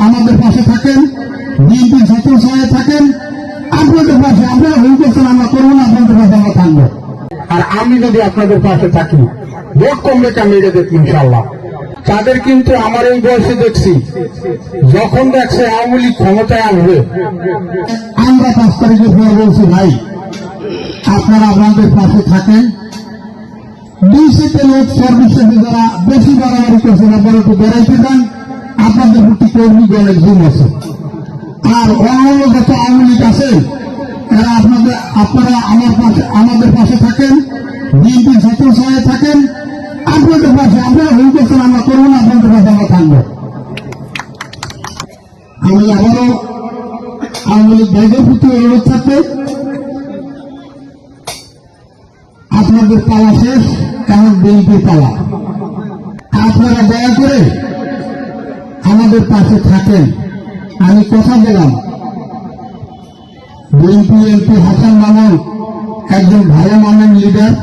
আমাদের পাশে থাকেন, বিএনপির ছাত্র সহায় থাকেন, আপনাদের পাশে আপনারা ভুল করছেন আমরা করবো না, আপনাদের পাশে আমরা থাকবো। আর আমি যদি আপনাদের পাশে থাকি, ভোট কমবে আমি এটা দেখি ইনশাল্লাহ। তাদের কিন্তু আমার এই বয়সে দেখছি, যখন দেখছে আওয়ামী লীগ ক্ষমতায় আসবে, আমরা 5 তারিখের পর বলছি ভাই আপনারা আপনাদের পাশে থাকেন। 2 সিটে লোক সর্বশেষে যারা বেশি বাড়াবাড়ি করছেন আপনারা একটু বেড়াইতে যান, আপনাদের প্রতি কর্মীগণের জুম আছে। আর অন্য যত আওয়ামী লীগ আছে এরা আপনারা আমাদের পাশে থাকেন, বিএনপির ছাত্র সহায় থাকেন, আপনাদের পাশে আপনারা ভুল করছেন আমরা করবো না, আপনাদের পাশে আমরা থাকবো। আমি আবারও আওয়ামী লীগ ভাইদের প্রতি অনুরোধ থাকবে, আপনাদের পালা শেষ, কারণ বিএনপির পালা। আপনারা দয়া করে আমাদের পাশে থাকেন। আমি কথা দিলাম বিএনপি এমপি হাসান মামুন একজন ভালো মানের লিডার।